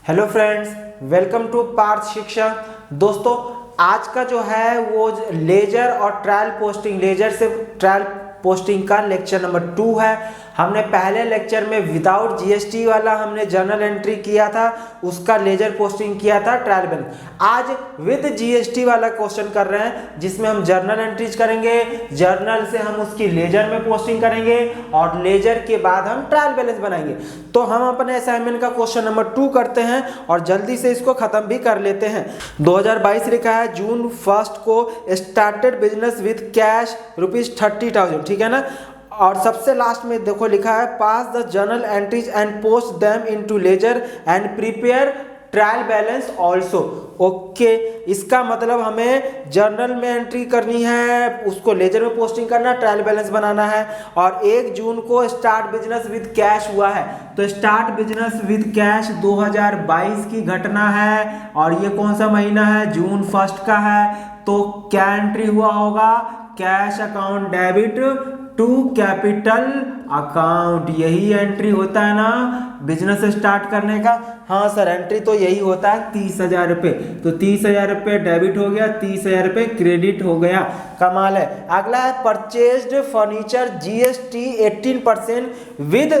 Hello friends, welcome to Parth Shiksha. दोस्तों, आज का जो है वो लेजर और ट्रायल पोस्टिंग, लेजर से ट्रायल पोस्टिंग का लेक्चर नंबर 2 है। हमने पहले लेक्चर में विदाउट जीएसटी वाला हमने जर्नल एंट्री किया था, उसका लेजर पोस्टिंग किया था ट्रायल बैलेंस। आज विद जीएसटी वाला क्वेश्चन कर रहे हैं जिसमें हम जर्नल एंट्रीज करेंगे, जर्नल से हम उसकी लेजर में पोस्टिंग करेंगे और लेजर के बाद हम ट्रायल बैलेंस बनाएंगे। तो हम अपने असाइनमेंट का क्वेश्चन नंबर 2 करते हैं और जल्दी से इसको खत्म भी कर लेते हैं। 2022 लिखा है, जून 1 को स्टार्टेड बिजनेस विद कैश ₹30,000, ठीक है ना। और सबसे लास्ट में देखो लिखा है, pass the journal entries and post them into ledger and prepare trial balance also. Okay, इसका मतलब हमें जर्नल में एंट्री करनी है, उसको लेजर में पोस्टिंग करना, ट्रायल बैलेंस बनाना है। और 1 जून को स्टार्ट बिजनेस विद कैश हुआ है, तो स्टार्ट बिजनेस विद कैश 2022 की घटना है और ये कौन सा महीना है, जून 1 का है। तो क्या एंट्री हुआ होगा, cash account debit to capital account, यही एंट्री होता है ना बिजनेस स्टार्ट करने का। हाँ सर, एंट्री तो यही होता है 30,000 रुपये। तो 30,000 रुपये डेबिट हो गया, 30,000 रुपये क्रेडिट हो गया। कमाल है। अगला है purchased furniture GST 18% with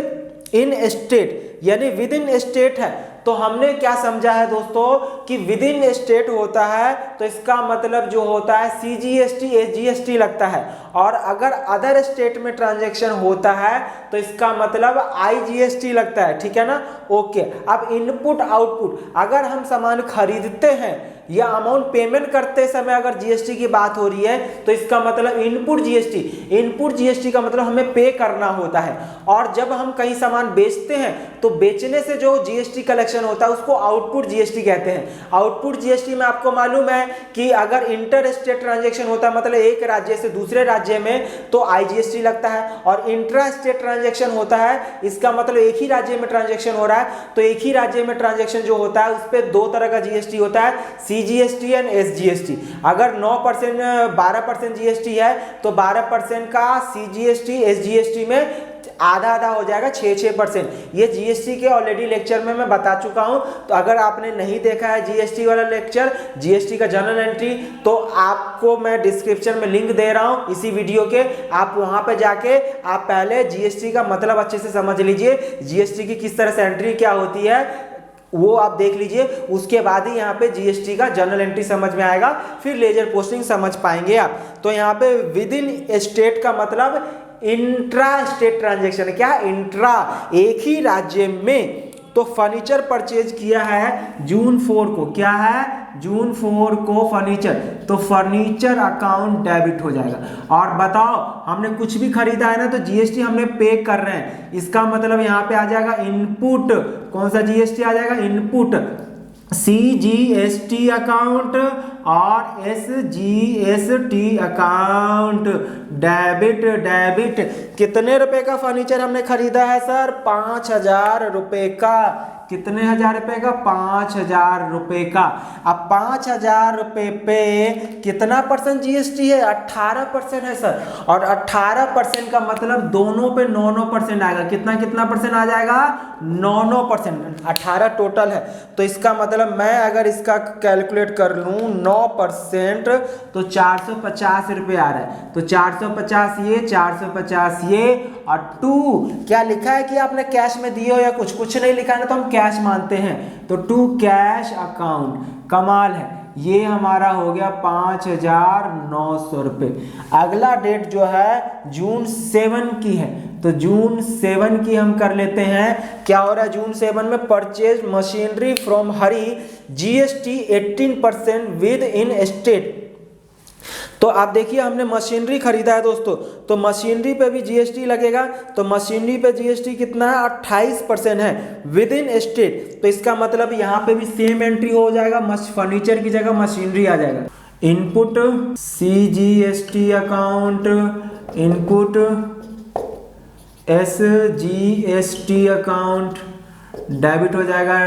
in state, यानी विद इन स्टेट है। तो हमने क्या समझा है दोस्तों कि विद इन स्टेट होता है तो इसका मतलब जो होता है सीजीएसटी एसजीएसटी लगता है, और अगर अदर स्टेट में ट्रांजैक्शन होता है तो इसका मतलब आईजीएसटी लगता है, ठीक है ना। ओके, अब इनपुट आउटपुट, अगर हम सामान खरीदते हैं या अमाउंट पेमेंट करते समय अगर जीएसटी की बात हो रही है तो इसका मतलब इनपुट जीएसटी। इनपुट जीएसटी का मतलब हमें पे करना होता है। और जब हम कहीं सामान बेचते हैं तो बेचने से जो जीएसटी कलेक्शन होता है उसको आउटपुट जीएसटी कहते हैं। आउटपुट जीएसटी में आपको मालूम है कि अगर इंटर स्टेट ट्रांजैक्शन होता है, मतलब एक राज्य से दूसरे राज्य में, तो आईजीएसटी लगता है। और इंट्रा स्टेट ट्रांजैक्शन होता है, इसका मतलब एक ही राज्य में ट्रांजैक्शन हो रहा है, तो एक ही राज्य में ट्रांजैक्शन जो होता है उस पर 2 तरह का जीएसटी होता है, सीजीएसटी एंड एसजीएसटी। अगर 9% 12% जीएसटी है तो 12% का सीजीएसटी एसजीएसटी में आधा आधा हो जाएगा, 6-6%। ये जीएसटी के ऑलरेडी लेक्चर में मैं बता चुका हूं। तो अगर आपने नहीं देखा है जीएसटी वाला लेक्चर, जीएसटी का जर्नल एंट्री, तो आपको मैं डिस्क्रिप्शन में लिंक दे रहा हूं इसी वीडियो के, आप वहां पे जाके आप पहले जीएसटी का मतलब अच्छे से समझ लीजिए, जीएसटी की किस तरह से एंट्री क्या होती है वो आप देख लीजिए। उसके बाद ही यहाँ पे जीएसटी का जर्नल एंट्री समझ में आएगा, फिर लेजर पोस्टिंग समझ पाएंगे आप। तो यहाँ पे विद इन स्टेट का मतलब इंट्रा स्टेट ट्रांजैक्शन, क्या इंट्रा, एक ही राज्य में। तो फर्नीचर परचेज किया है जून 4 को, क्या है, जून 4 को फर्नीचर, तो फर्नीचर अकाउंट डेबिट हो जाएगा। और बताओ, हमने कुछ भी खरीदा है ना तो जीएसटी हमने पे कर रहे हैं, इसका मतलब यहाँ पे आ जाएगा इनपुट। कौन सा जीएसटी आ जाएगा, इनपुट सीजीएसटी अकाउंट और एसजीएसटी अकाउंट। डेबिट डेबिट, कितने रुपए का फर्नीचर हमने खरीदा है सर, 5,000 रुपए का। कितने हजार रुपए का, 5,000 रुपए का। अब 5,000 रुपए पे कितना परसेंट जीएसटी है, 18% है सर। और 18% का मतलब दोनों पे 9% आएगा। कितना कितना परसेंट आ जाएगा, 9%। 18 टोटल है, तो इसका मतलब मैं अगर इसका कैलकुलेट कर लूं 9% तो 450 रुपये आ रहा है। तो 450 ये, 450 ये, और 2 क्या लिखा है कि आपने कैश में दिए हो या कुछ नहीं लिखा है ना, तो हम कैश मानते हैं। तो 2 कैश अकाउंट। कमाल है, ये हमारा हो गया 5,900 रुपये। अगला डेट जो है जून 7 की है, तो जून 7 की हम कर लेते हैं। क्या हो रहा है जून 7 में, purchase machinery from Hari GST 18% with in state. तो आप देखिए हमने मशीनरी खरीदा है दोस्तों, तो मशीनरी पे भी जीएसटी लगेगा। तो मशीनरी पे जीएसटी कितना है, 28% है विद इन स्टेट। तो इसका मतलब यहाँ पे भी सेम एंट्री हो जाएगा, फर्नीचर की जगह मशीनरी आ जाएगा। Input CGST account, input SGST account, debit हो जाएगा।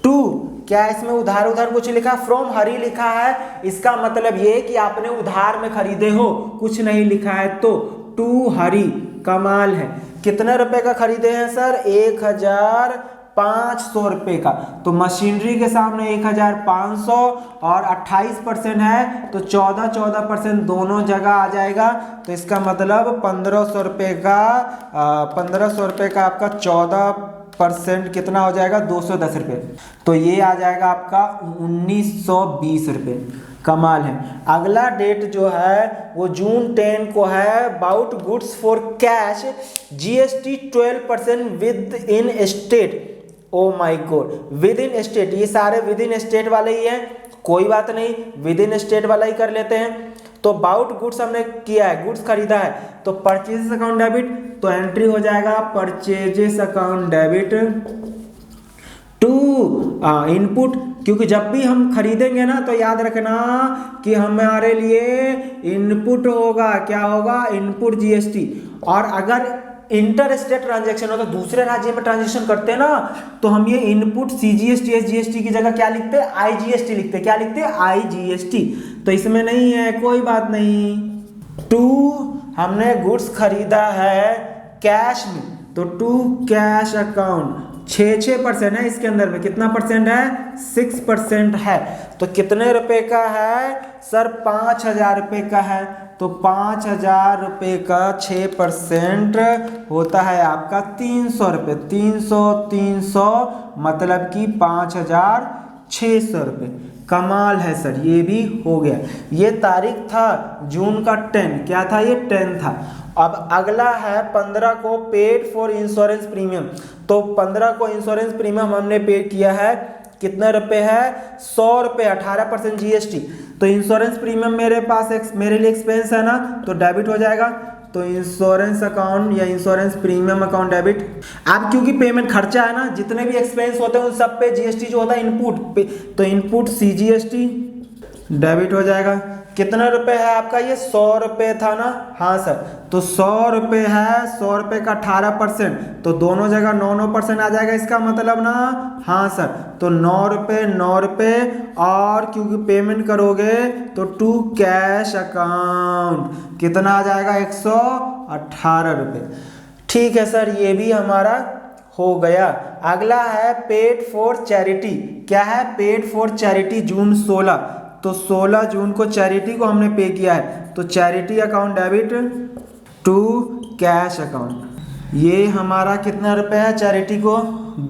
2 क्या इसमें उधार उधार कुछ लिखा, फ्रॉम हरी लिखा है, इसका मतलब ये कि आपने उधार में खरीदे हो, कुछ नहीं लिखा है। तो 2 हरी। कमाल है, कितने रुपए का खरीदे हैं सर, 1,000 500 रुपये का। तो मशीनरी के सामने 1500 और 28% है तो 14% दोनों जगह आ जाएगा। तो इसका मतलब 1500 रुपये का 1500 रुपये का आपका 14% कितना हो जाएगा 210 रुपये। तो ये आ जाएगा आपका 1920 रुपये। कमाल है। अगला डेट जो है वो जून 10 को है। About goods for cash GST 12% with in state. Oh my God, with in state, ये सारे विद इन स्टेट वाले ही हैं, कोई बात नहीं, विद इन स्टेट वाला ही कर लेते हैं। तो अबाउट गुड्स हमने किया है, गुड्स खरीदा है, तो परचेजेस अकाउंट डेबिट, तो एंट्री हो जाएगा purchases account debit to input, क्योंकि जब भी हम खरीदेंगे ना तो याद रखना कि हमारे लिए इनपुट होगा, क्या होगा, इनपुट GST। और अगर इंटर स्टेट ट्रांजेक्शन हो तो दूसरे राज्य में ट्रांजेक्शन करते हैं ना, तो हम ये इनपुट CGST SGST की जगह क्या लिखते हैं, IGST लिखते हैं। क्या लिखते हैं, IGST। तो इसमें नहीं है, कोई बात नहीं। टू हमने गुड्स खरीदा है कैश में, तो टू कैश अकाउंट 6% है, इसके अंदर में कितना परसेंट है, 6% है। तो कितने रुपए का है सर, 5000 रुपये का है। तो 5000 रुपये का 6% होता है आपका 300 रुपये। 300 मतलब कि 5600 रुपये। कमाल है सर, ये भी हो गया। ये तारीख था जून का 10, क्या था ये, 10 था। अब अगला है 15 को पेड फॉर इंश्योरेंस प्रीमियम। तो 15 को इंश्योरेंस प्रीमियम हमने पे किया है, कितने रुपए है, 100 रुपये, 18% GST। तो इंश्योरेंस प्रीमियम मेरे पास मेरे लिए एक्सपेंस है ना, तो डेबिट हो जाएगा। तो इंश्योरेंस अकाउंट या इंश्योरेंस प्रीमियम अकाउंट डेबिट। अब क्योंकि पेमेंट खर्चा है ना, जितने भी एक्सपेंस होते हैं उन सब पे GST जो होता है इनपुट पे, तो इनपुट CGST डेबिट हो जाएगा। कितने रुपए है आपका, ये 100 रुपये था ना, हाँ सर। तो 100 रुपये है, 100 रुपये का 18%, तो दोनों जगह 9% आ जाएगा, इसका मतलब ना, हाँ सर। तो 9 रुपये और क्योंकि पेमेंट करोगे तो टू कैश अकाउंट कितना आ जाएगा, 118 रुपये। ठीक है सर, ये भी हमारा हो गया। अगला है पेड फॉर चैरिटी। क्या है, पेड फॉर चैरिटी जून 16, तो 16 जून को चैरिटी को हमने पे किया है। तो charity account debit to cash account. ये हमारा कितना रुपए है, चैरिटी को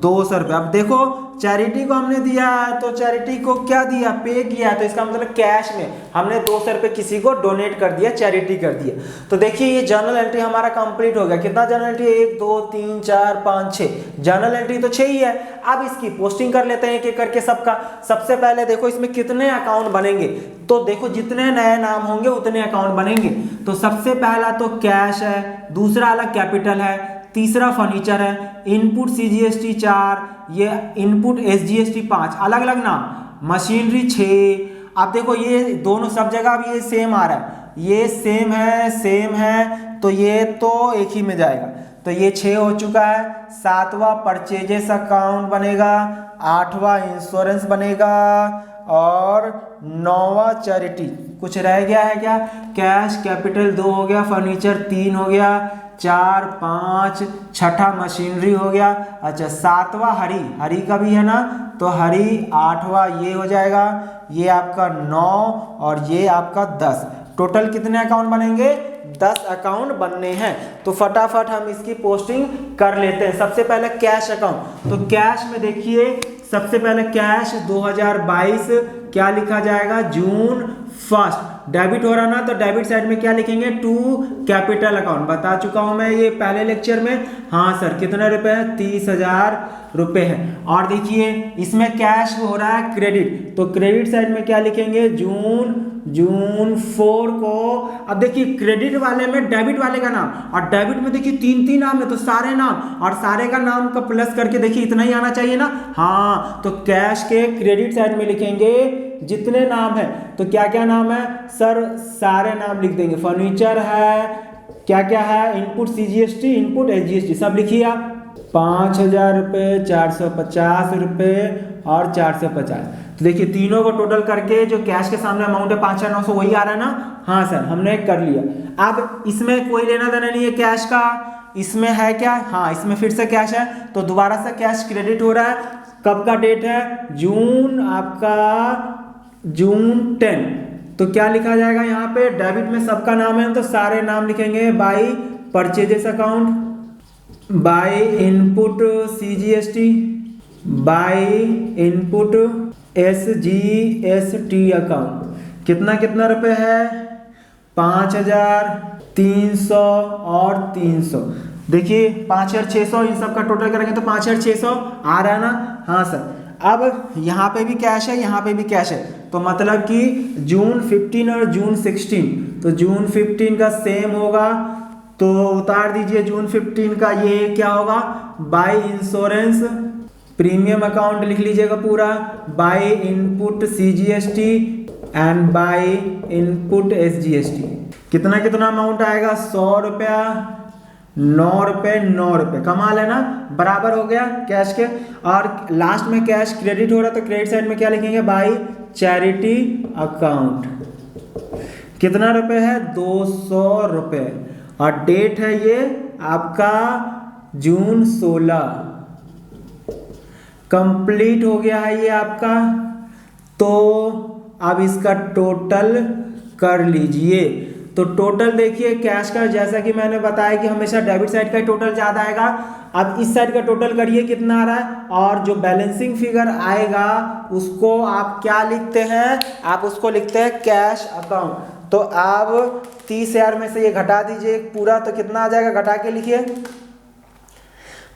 200 रुपये। अब देखो चैरिटी को हमने दिया है, तो चैरिटी को क्या दिया, पे किया, तो इसका मतलब कैश में हमने 200 रुपये किसी को डोनेट कर दिया, चैरिटी कर दिया। तो देखिए ये जर्नल एंट्री हमारा कंप्लीट हो गया। कितना जर्नल एंट्री, 1 2 3 4 5 6 जर्नल एंट्री तो 6 ही है। अब इसकी पोस्टिंग कर लेते हैं एक एक करके सबका। सबसे पहले देखो इसमें कितने अकाउंट बनेंगे, तो देखो जितने नए नाम होंगे उतने अकाउंट बनेंगे। तो सबसे पहला तो कैश है, दूसरा अलग कैपिटल है, तीसरा फर्नीचर है, इनपुट CGST 4, ये इनपुट SGST 5, अलग अलग नाम, मशीनरी 6। अब देखो ये दोनों सब जगह अब ये सेम आ रहा है, ये सेम है, तो ये तो एक ही में जाएगा। तो ये 6 हो चुका है। 7वां परचेजेस अकाउंट बनेगा, 8वां इंश्योरेंस बनेगा और 9वां चैरिटी। कुछ रह गया है क्या, कैश कैपिटल 2 हो गया, फर्नीचर 3 हो गया, 4 5, छठा मशीनरी हो गया। अच्छा 7वां हरी का भी है ना, तो हरी 8वां ये हो जाएगा, ये आपका 9 और ये आपका 10। टोटल कितने अकाउंट बनेंगे, 10 अकाउंट बनने हैं। तो फटाफट हम इसकी पोस्टिंग कर लेते हैं। सबसे पहले कैश अकाउंट, तो कैश में देखिए सबसे पहले कैश 2022 क्या लिखा जाएगा, जून 1 डेबिट हो रहा ना, तो डेबिट साइड में क्या लिखेंगे, टू कैपिटल अकाउंट। बता चुका हूं मैं ये पहले लेक्चर में। हाँ सर, कितने रुपए है, 30,000 रुपए है। और देखिए इसमें कैश हो रहा है क्रेडिट, तो क्रेडिट साइड में क्या लिखेंगे, जून 4 को। अब देखिए क्रेडिट वाले में डेबिट वाले का नाम, और डेबिट में देखिए 3 नाम है, तो सारे नाम और सारे का नाम का प्लस करके देखिए इतना ही आना चाहिए ना। हाँ, तो कैश के क्रेडिट साइड में लिखेंगे जितने नाम है। तो क्या क्या नाम है सर, सारे नाम लिख देंगे। फर्नीचर है, क्या क्या है, इनपुट CGST, इनपुट SGST, सब लिखिए आप। 5000 रुपये, 450 रुपये और 450। तो देखिए तीनों को टोटल करके जो कैश के सामने अमाउंट है 5,900 वही आ रहा है ना। हाँ सर, हमने कर लिया। अब इसमें कोई लेना देना नहीं है कैश का, इसमें है क्या, हाँ इसमें फिर से कैश है, तो दोबारा से कैश क्रेडिट हो रहा है। कब का डेट है, जून, आपका जून 10। तो क्या लिखा जाएगा यहाँ पे, डेबिट में सबका नाम है तो सारे नाम लिखेंगे, by purchases account, by input CGST, by input SGST account. कितना कितना रुपए है, 5300 और 300। देखिए 5600, इन सब का टोटल करेंगे तो 5600 आ रहा है ना। हाँ सर, अब यहाँ पे भी कैश है, यहाँ पे भी कैश है, तो मतलब कि जून 15 और जून 16, तो जून 15 का सेम होगा, तो उतार दीजिए जून 15 का, ये क्या होगा, बाई इंश्योरेंस प्रीमियम अकाउंट लिख लीजिएगा पूरा, by input CGST and by input SGST। कितना कितना अमाउंट आएगा, 100 रुपया, 9 रुपये, 9 रुपये। कमाल है ना, बराबर हो गया कैश के। और लास्ट में कैश क्रेडिट हो रहा है तो क्रेडिट साइड में क्या लिखेंगे, बाई चैरिटी अकाउंट। कितना रुपए है, 200 रुपये, और डेट है ये आपका जून 16। कंप्लीट हो गया है ये आपका। तो अब इसका टोटल कर लीजिए। तो टोटल देखिए कैश का, जैसा कि मैंने बताया कि हमेशा डेबिट साइड का टोटल ज़्यादा आएगा। अब इस साइड का टोटल करिए कितना आ रहा है, और जो बैलेंसिंग फिगर आएगा उसको आप क्या लिखते हैं, आप उसको लिखते हैं कैश अकाउंट। तो अब 30,000 में से ये घटा दीजिए पूरा, तो कितना आ जाएगा, घटा के लिखिए।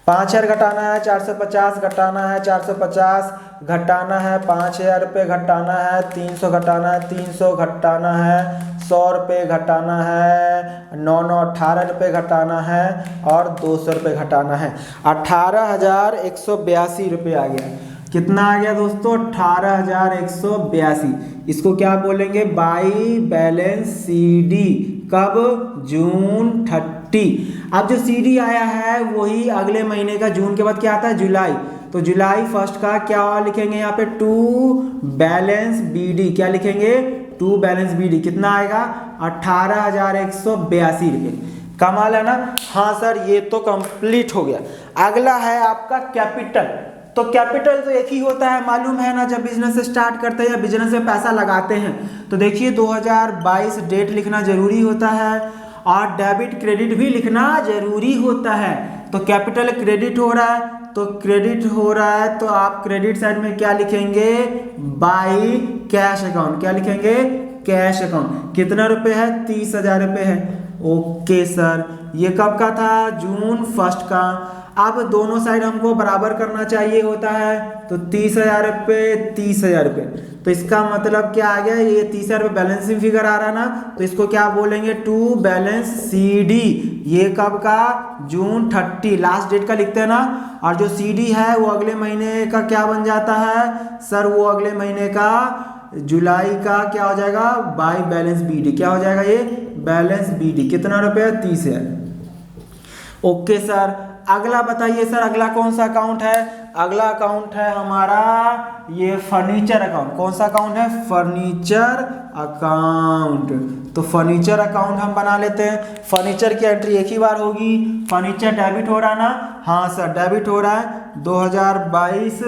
5000 घटाना है, 450 घटाना है, 450 घटाना है, 5000 रुपये घटाना है, 300 घटाना है, 300 घटाना है, 100 रुपये घटाना है, 9 9 18 रुपये घटाना है, और 200 रुपये घटाना है। 18,182 रुपये आ गया। कितना आ गया दोस्तों, 18,182। इसको क्या बोलेंगे, बाई बैलेंस CD। कब, जून 30। अब जो CD आया है वही अगले महीने का, जून के बाद क्या आता है, जुलाई। तो जुलाई 1 का क्या लिखेंगे यहाँ पे, टू बैलेंस BD। क्या लिखेंगे, टू बैलेंस BD। कितना आएगा, 18,182 रुपये। कमाल है ना। हाँ सर, ये तो कंप्लीट हो गया। अगला है आपका कैपिटल। तो कैपिटल तो एक ही होता है, मालूम है ना, जब बिजनेस स्टार्ट करते हैं या बिजनेस में पैसा लगाते हैं तो देखिए 2022 डेट लिखना जरूरी होता है, और डेबिट क्रेडिट भी लिखना जरूरी होता है। तो कैपिटल क्रेडिट हो रहा है, तो क्रेडिट हो रहा है तो आप क्रेडिट साइड में क्या लिखेंगे, बाई कैश अकाउंट। क्या लिखेंगे, कैश अकाउंट। कितना रुपए है, 30,000 रुपये है। ओके सर, ये कब का था, जून 1 का। अब दोनों साइड हमको बराबर करना चाहिए होता है, तो 30,000 रुपये, 30,000 रुपये। तो इसका मतलब क्या आ गया, ये 30,000 रुपये बैलेंसिंग फिगर आ रहा है ना, तो इसको क्या बोलेंगे, टू बैलेंस CD। ये कब का, जून 30, लास्ट डेट का लिखते हैं ना। और जो CD है वो अगले महीने का क्या बन जाता है सर, वो अगले महीने का जुलाई का क्या हो जाएगा, बाई बैलेंस BD। क्या हो जाएगा, ये बैलेंस BD। कितना रुपये, 30,000। ओके सर, अगला बताइए सर, अगला कौन सा अकाउंट है। अगला अकाउंट है हमारा ये फर्नीचर अकाउंट। कौन सा अकाउंट है, फर्नीचर अकाउंट। तो फर्नीचर अकाउंट हम बना लेते हैं। फर्नीचर की एंट्री एक ही बार होगी। फर्नीचर डेबिट हो रहा है ना, हाँ सर डेबिट हो रहा है 2022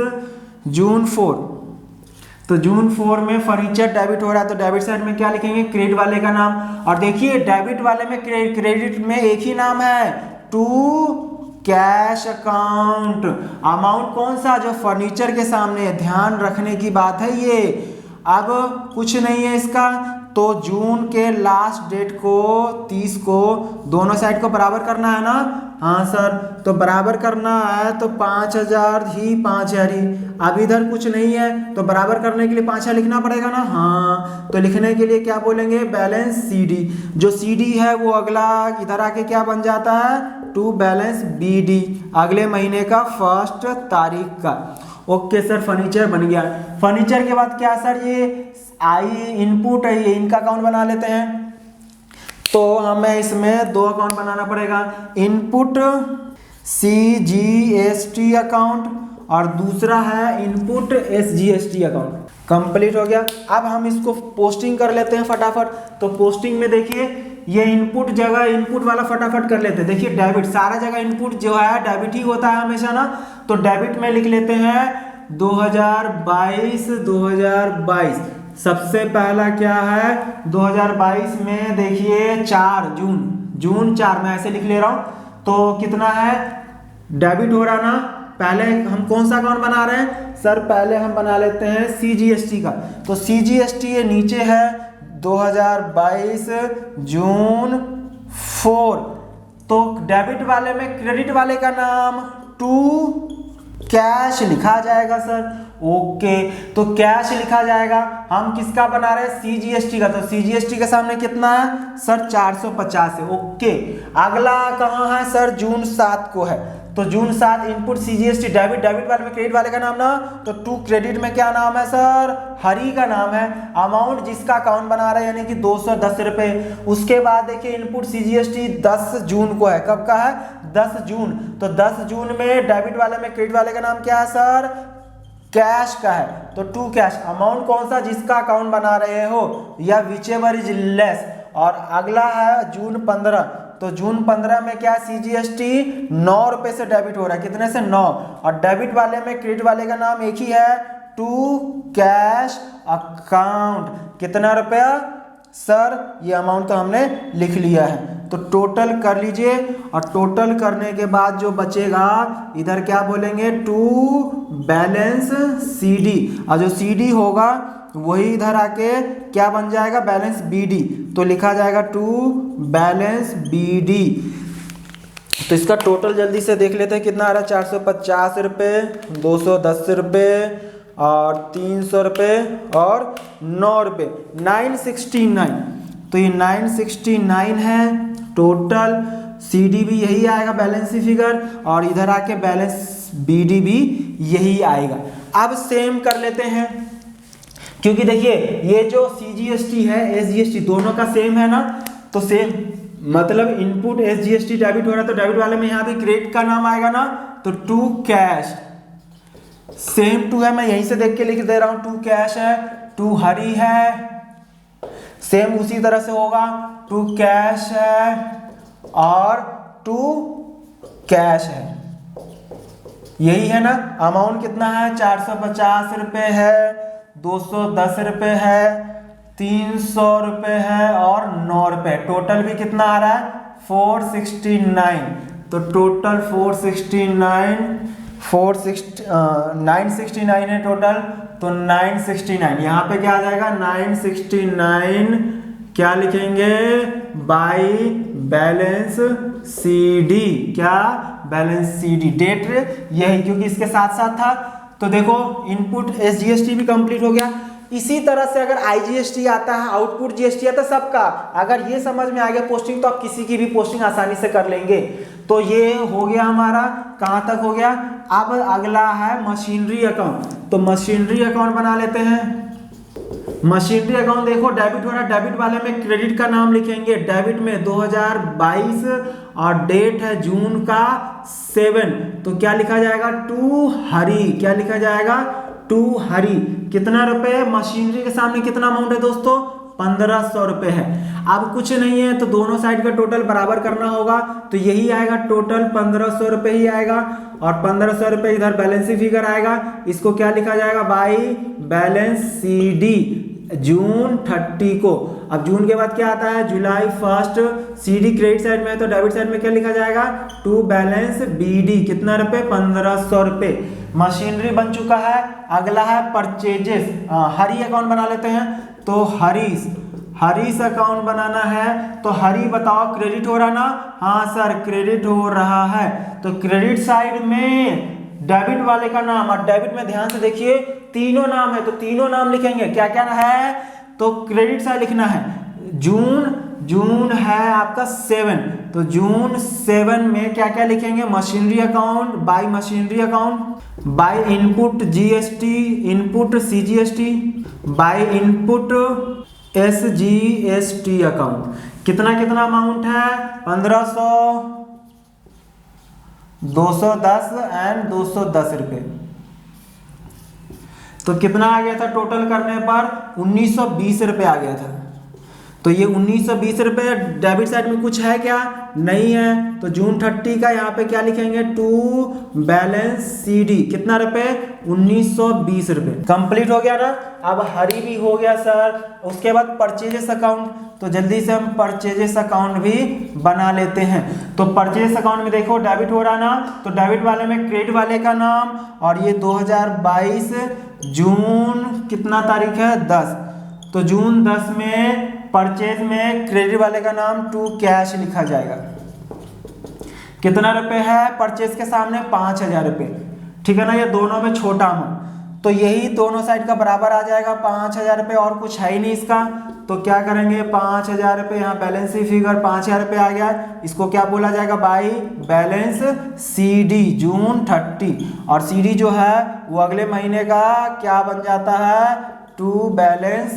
जून 4। तो जून 4 में फर्नीचर डेबिट हो रहा है, तो डेबिट साइड में क्या लिखेंगे, क्रेडिट वाले का नाम। और देखिए डेबिट वाले में क्रेडिट में एक ही नाम है, टू कैश अकाउंट। अमाउंट कौन सा, जो फर्नीचर के सामने, ध्यान रखने की बात है ये। अब कुछ नहीं है इसका, तो जून के लास्ट डेट को 30 को दोनों साइड को बराबर करना है ना। हाँ सर, तो बराबर करना है तो 5,000 ही 5,000 ही। अब इधर कुछ नहीं है तो बराबर करने के लिए 5,000 लिखना पड़ेगा ना। हाँ, तो लिखने के लिए क्या बोलेंगे, बैलेंस CD। जो CD है वो अगला इधर आके क्या बन जाता है, टू बैलेंस BD, अगले महीने का 1 तारीख का। ओके सर, फर्नीचर बन गया। फर्नीचर के बाद क्या सर, ये आई इनपुट है, ये इनका अकाउंट बना लेते हैं। तो हमें इसमें 2 अकाउंट बनाना पड़ेगा, इनपुट CGST अकाउंट और दूसरा है इनपुट SGST अकाउंट। कंप्लीट हो गया। अब हम इसको पोस्टिंग कर लेते हैं फटाफट। तो पोस्टिंग में देखिए ये इनपुट जगह इनपुट वाला फटाफट कर लेते हैं। देखिए डेबिट, सारा जगह इनपुट जो है डेबिट ही होता है हमेशा ना, तो डेबिट में लिख लेते हैं 2022। सबसे पहला क्या है 2022 में, देखिए 4 जून 4 में ऐसे लिख ले रहा हूं। तो कितना है डेबिट हो रहा ना, पहले हम कौन सा अकाउंट बना रहे हैं सर, पहले हम बना लेते हैं CGST का। तो CGST ये नीचे है 2022 जून 4। तो डेबिट वाले में क्रेडिट वाले का नाम टू कैश लिखा जाएगा सर। ओके, तो कैश लिखा जाएगा। हम किसका बना रहे हैं CGST का, तो CGST के सामने कितना है सर 450 है। ओके, अगला कहाँ है सर जून 7 को है। तो जून 7 इनपुट CGST डेबिट वाले में क्रेडिट वाले का नाम ना, तो टू क्रेडिट में क्या नाम है सर, हरी का नाम है। अमाउंट जिसका अकाउंट बना रहे हैं यानी कि 210 रुपए। उसके बाद देखिए इनपुट CGST 10 जून को है। कब का है 10 जून। तो 10 जून में डेबिट वाले में क्रेडिट वाले का नाम क्या है सर, कैश का है। तो टू कैश, अमाउंट कौन सा जिसका अकाउंट बना रहे हो या विचएवर इज लेस। और अगला है जून 15। तो जून 15 में क्या CGST 9 रुपए से डेबिट हो रहा है। कितने से 9। और डेबिट वाले में क्रेडिट वाले का नाम एक ही है टू कैश अकाउंट। कितना रुपया सर, ये अमाउंट तो हमने लिख लिया है। तो टोटल कर लीजिए, और टोटल करने के बाद जो बचेगा इधर क्या बोलेंगे टू बैलेंस CD, और जो CD होगा वही इधर आके क्या बन जाएगा बैलेंस BD। तो लिखा जाएगा टू बैलेंस BD। तो इसका टोटल जल्दी से देख लेते हैं कितना आ रहा है, 450 रुपये, 210 रुपये और 300 रुपये और 9 रुपये, 969। तो ये 969 है टोटल। CD भी यही आएगा बैलेंस फिगर, और इधर आके बैलेंस BD भी यही आएगा। अब सेम कर लेते हैं, क्योंकि देखिए ये जो CGST है SGST दोनों का सेम है ना। तो सेम मतलब इनपुट SGST डेबिट हो रहा है, तो डेबिट वाले में यहाँ भी क्रेडिट का नाम आएगा ना, तो टू कैश। सेम टू है, मैं यहीं से देख के लिख दे रहा हूं, टू कैश है, टू हरी है। सेम उसी तरह से होगा, टू कैश है और टू कैश है, यही है ना। अमाउंट कितना है 450 रुपये है, 210 रुपये है, 300 रुपये है और 9 रुपये। टोटल भी कितना आ रहा है 469। तो टोटल 969 है टोटल। तो 969 यहाँ पे क्या आ जाएगा 969 क्या लिखेंगे बाई बैलेंस CD। क्या बैलेंस CD, डेट यही क्योंकि इसके साथ साथ था। तो देखो इनपुट SGST भी कंप्लीट हो गया। इसी तरह से अगर IGST आता है, आउटपुट GST आता है सबका, अगर ये समझ में आ गया पोस्टिंग, तो आप किसी की भी पोस्टिंग आसानी से कर लेंगे। तो ये हो गया हमारा, कहाँ तक हो गया। अब अगला है मशीनरी अकाउंट। तो मशीनरी अकाउंट बना लेते हैं। मशीनरी अकाउंट देखो डेबिट हो रहा है, डेबिट वाले में क्रेडिट का नाम लिखेंगे। डेबिट में 2022 और डेट है जून का 7। तो क्या लिखा जाएगा टू हरी। क्या लिखा जाएगा टू हरी। कितना रुपए मशीनरी के सामने कितना अमाउंट है दोस्तों 1500 रुपये है। अब कुछ नहीं है तो दोनों साइड का टोटल बराबर करना होगा, तो यही आएगा टोटल 1500 रुपये ही आएगा। और 1500 रुपये इधर बैलेंस फिगर आएगा, इसको क्या लिखा जाएगा बाई बैलेंस CD जून 30 को। अब जून के बाद क्या आता है जुलाई 1। CD क्रेडिट साइड में है तो डेबिट साइड में क्या लिखा जाएगा टू बैलेंस BD। कितना रुपए 1500 रुपये। मशीनरी बन चुका है। अगला है परचेजेस। हरी अकाउंट बना लेते हैं। तो हरीस अकाउंट बनाना है। तो हरी बताओ क्रेडिट हो रहा ना। हाँ सर क्रेडिट हो रहा है। तो क्रेडिट साइड में डेबिट वाले का नाम, और डेबिट में ध्यान से देखिए तीनों नाम है, तो तीनों नाम लिखेंगे। क्या क्या है तो क्रेडिट साइड लिखना है जून है आपका 7। तो जून 7 में क्या क्या लिखेंगे machinery account, bye machinery account, by input GST, input CGST, by input SGST account. कितना अमाउंट है 1500, 210 एंड 210 रुपये। तो कितना आ गया था टोटल करने पर 1920 रुपये आ गया था। तो ये 1920 रुपये। डेबिट साइड में कुछ है क्या? नहीं है। तो जून 30 का यहाँ पे क्या लिखेंगे? टू बैलेंस CD कितना रुपए? 1920 रुपये। कंप्लीट हो गया ना। अब हरी भी हो गया सर। उसके बाद परचेजेस अकाउंट, तो जल्दी से हम परचेजेस अकाउंट भी बना लेते हैं। तो परचेज अकाउंट में देखो डेबिट हो रहा ना, तो डेबिट वाले में क्रेडिट वाले का नाम, और ये 2022 जून कितना तारीख है? 10। तो जून 10 में परचेज में क्रेडिट वाले का नाम टू कैश लिखा जाएगा। कितना रुपए है परचेज के सामने? 5000 रुपये। ठीक है ना, ये दोनों में छोटा अमाउंट, तो यही दोनों साइड का बराबर आ जाएगा 5000 रुपये, और कुछ है ही नहीं इसका। तो क्या करेंगे? 5000 रुपये, यहाँ बैलेंस फिगर 5000 रुपये आ गया, इसको क्या बोला जाएगा? बाई बैलेंस CD जून 30। और CD जो है वो अगले महीने का क्या बन जाता है? टू बैलेंस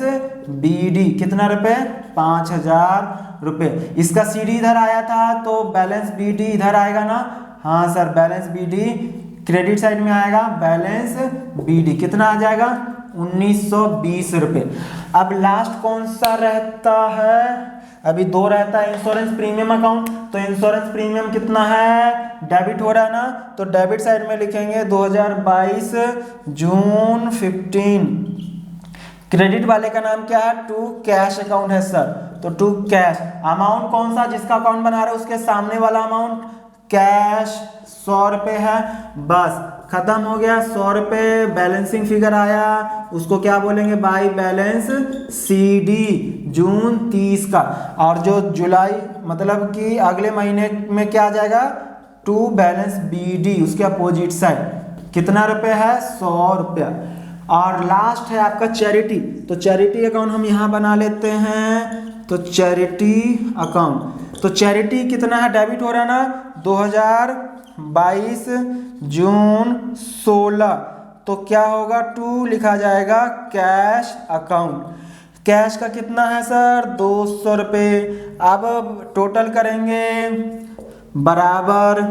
BD कितना रुपए? 5000 रुपये। इसका CD इधर आया था, तो बैलेंस BD इधर आएगा ना। हाँ sir, balance BD credit side में आएगा, बैलेंस BD कितना आ जाएगा? 1920 रुपये। अब लास्ट कौन सा रहता है? अभी 2 रहता है, इंश्योरेंस प्रीमियम अकाउंट। तो इंश्योरेंस प्रीमियम कितना है? डेबिट हो रहा है ना, तो डेबिट साइड में लिखेंगे 2022 जून 15। क्रेडिट वाले का नाम क्या है? टू कैश अकाउंट है सर। तो टू कैश अमाउंट कौन सा? जिसका अकाउंट बना रहे हो उसके सामने वाला अमाउंट कैश 100 रुपये है। बस खत्म हो गया। 100 रुपये बैलेंसिंग फिगर आया, उसको क्या बोलेंगे? बाई बैलेंस CD जून 30 का। और जो जुलाई मतलब कि अगले महीने में क्या आ जाएगा? टू बैलेंस BD उसके अपोजिट साइड कितना रुपये है? 100 रुपया। और लास्ट है आपका चैरिटी। तो चैरिटी अकाउंट हम यहाँ बना लेते हैं। तो चैरिटी अकाउंट, तो चैरिटी कितना है? डेबिट हो रहा है ना, 2022 जून 16। तो क्या होगा? टू लिखा जाएगा कैश अकाउंट। कैश का कितना है सर? 200 रुपये। अब टोटल करेंगे बराबर,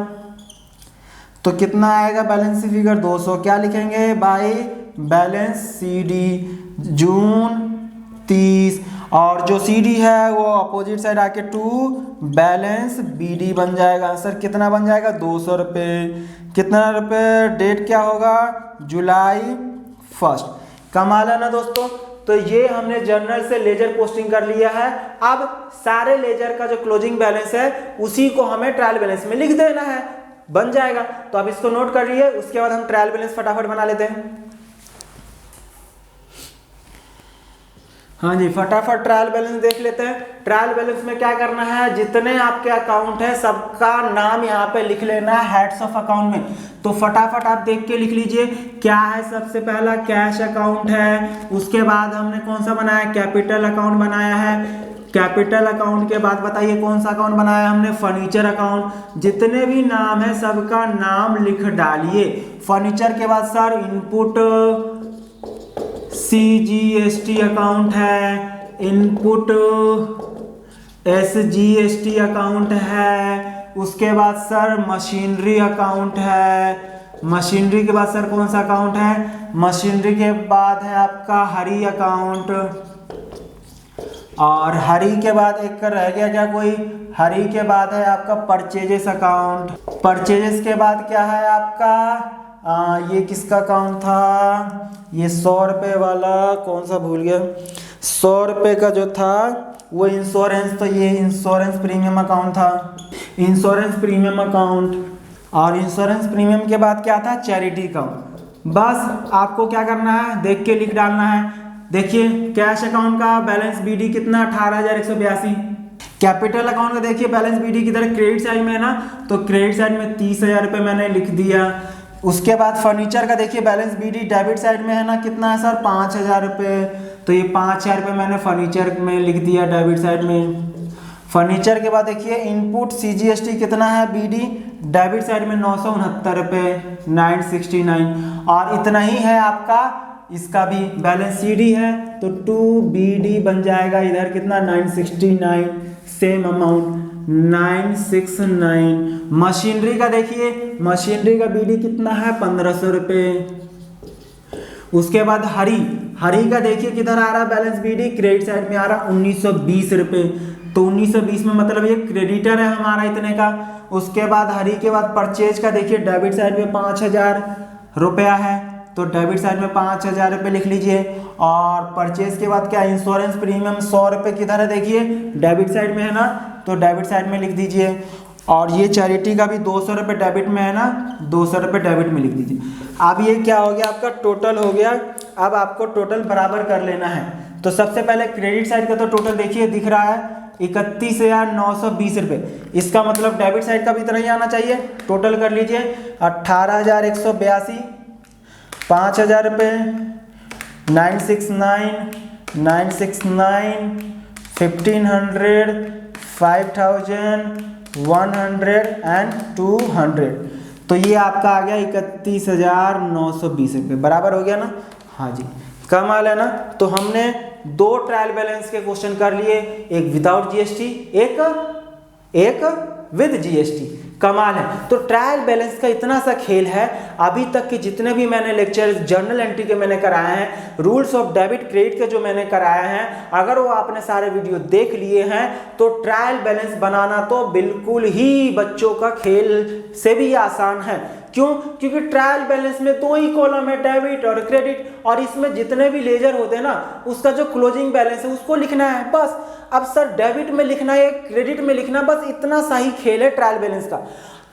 तो कितना आएगा बैलेंस फिगर? 200। क्या लिखेंगे? बाई बैलेंस CD जून 30। और जो CD है वो अपोजिट साइड आके टू बैलेंस BD बन जाएगा। सर कितना बन जाएगा? 200 रुपये। कितना रुपये? डेट क्या होगा? जुलाई 1। कमाल है ना दोस्तों। तो ये हमने जर्नल से लेजर पोस्टिंग कर लिया है। अब सारे लेजर का जो क्लोजिंग बैलेंस है उसी को हमें ट्रायल बैलेंस में लिख देना है, बन जाएगा। तो अब इसको नोट कर लिए, उसके बाद हम ट्रायल बैलेंस फटाफट बना लेते हैं। हाँ जी, फटाफट ट्रायल बैलेंस देख लेते हैं। ट्रायल बैलेंस में क्या करना है? जितने आपके अकाउंट है सबका नाम यहाँ पे लिख लेना है हेड्स ऑफ अकाउंट में। तो फटाफट आप देख के लिख लीजिए। क्या है? सबसे पहला कैश अकाउंट है, उसके बाद हमने कौन सा बनाया? कैपिटल अकाउंट बनाया है। कैपिटल अकाउंट के बाद बताइए कौन सा अकाउंट बनाया हमने? Furniture account. जितने भी नाम है सबका नाम लिख डालिए। फर्नीचर के बाद सर इनपुट CGST अकाउंट है, इनपुट SGST अकाउंट है, उसके बाद सर मशीनरी अकाउंट है। मशीनरी के बाद सर कौन सा अकाउंट है? मशीनरी के बाद है आपका हरी अकाउंट। और हरी के बाद एक रह गया क्या कोई? हरी के बाद है आपका परचेजेस अकाउंट। परचेजेस के बाद क्या है आपका? ये किसका अकाउंट था? ये 100 रुपये वाला, कौन सा भूल गया, 100 रुपये का जो था वो इंश्योरेंस। तो ये इंश्योरेंस प्रीमियम अकाउंट था, इंश्योरेंस प्रीमियम अकाउंट। और इंश्योरेंस प्रीमियम के बाद क्या था? Charity account. बस आपको क्या करना है? देख के लिख डालना है। देखिए कैश अकाउंट का बैलेंस BD कितना? 18,182। कैपिटल अकाउंट का देखिए बैलेंस BD किधर? क्रेडिट साइड में है ना, तो क्रेडिट साइड में 30,000 रुपये मैंने लिख दिया। उसके बाद फर्नीचर का देखिए बैलेंस BD डेबिट साइड में है ना, कितना है सर? 5,000 रुपये। तो ये 5,000 रुपये मैंने फर्नीचर में लिख दिया डेबिट साइड में। फर्नीचर के बाद देखिए इनपुट CGST कितना है? BD डेबिट साइड में 969 रुपये 969। और इतना ही है आपका, इसका भी बैलेंस CD है तो 2BD बन जाएगा। इधर कितना? 969, सेम अमाउंट 969। मशीनरी का देखिए, मशीनरी का BD कितना है? 1500 रुपये। उसके बाद हरी, हरी का देखिए किधर आ रहा है बैलेंस बीडी, क्रेडिट साइड में आ रहा 1920 रुपये। तो 1920 में मतलब ये क्रेडिटर है हमारा इतने का। उसके बाद हरी के बाद परचेज का देखिए डेबिट साइड में 5000 रुपया है, तो डेबिट साइड में 5000 रुपये लिख लीजिए। और परचेज के बाद क्या, इंश्योरेंस प्रीमियम 100 रुपये किधर है देखिए डेबिट साइड में है ना, तो डेबिट साइड में लिख दीजिए। और ये चैरिटी का भी 200 रुपये डेबिट में है ना, 200 रुपये डेबिट में लिख दीजिए। अब ये क्या हो गया आपका टोटल हो गया। अब आपको टोटल बराबर कर लेना है। तो सबसे पहले क्रेडिट साइड का तो टोटल देखिए दिख रहा है 31,920 रुपये। इसका मतलब डेबिट साइड का भी इतना ही आना चाहिए। टोटल कर लीजिए 18,182, 5,000 रुपये, 969, 1500, 5,100 एंड 200। तो ये आपका आ गया 31,920 रुपये। बराबर हो गया ना? हाँ जी, कमाल है ना। तो हमने 2 ट्रायल बैलेंस के क्वेश्चन कर लिए, एक विदाउट जीएसटी, एक विद जीएसटी। कमाल है। तो ट्रायल बैलेंस का इतना सा खेल है। अभी तक के जितने भी मैंने लेक्चर जर्नल एंट्री के मैंने कराए हैं, रूल्स ऑफ डेबिट क्रेडिट के जो मैंने कराए हैं, अगर वो आपने सारे वीडियो देख लिए हैं तो ट्रायल बैलेंस बनाना तो बिल्कुल ही बच्चों का खेल से भी आसान है। क्यों? क्योंकि ट्रायल बैलेंस में 2 ही कॉलम है, डेबिट और क्रेडिट, और इसमें जितने भी लेजर होते हैं ना, उसका जो क्लोजिंग बैलेंस है उसको लिखना है बस। अब सर डेबिट में लिखना है, क्रेडिट में लिखना, बस इतना सा ही खेल है ट्रायल बैलेंस का।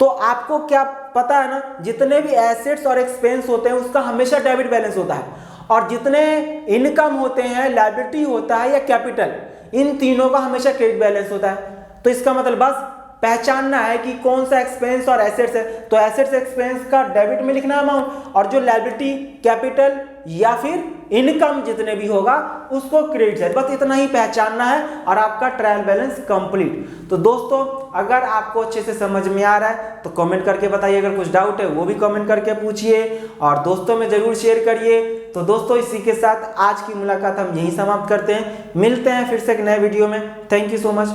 तो आपको क्या पता है ना, जितने भी एसेट्स और एक्सपेंस होते हैं उसका हमेशा डेबिट बैलेंस होता है, और जितने इनकम होते हैं, लायबिलिटी होता है या कैपिटल, इन तीनों का हमेशा क्रेडिट बैलेंस होता है। तो इसका मतलब बस पहचानना है कि कौन सा एक्सपेंस और एसेट्स है, तो एसेट्स एक्सपेंस का डेबिट में लिखना अमाउंट, और जो लायबिलिटी, कैपिटल या फिर इनकम जितने भी होगा उसको क्रेडिट साइड, बस इतना ही पहचानना है और आपका ट्रायल बैलेंस कंप्लीट। तो दोस्तों अगर आपको अच्छे से समझ में आ रहा है तो कमेंट करके बताइए, अगर कुछ डाउट है वो भी कमेंट करके पूछिए, और दोस्तों में जरूर शेयर करिए। तो दोस्तों इसी के साथ आज की मुलाकात हम यहीं समाप्त करते हैं। मिलते हैं फिर से एक नए वीडियो में। Thank you so much.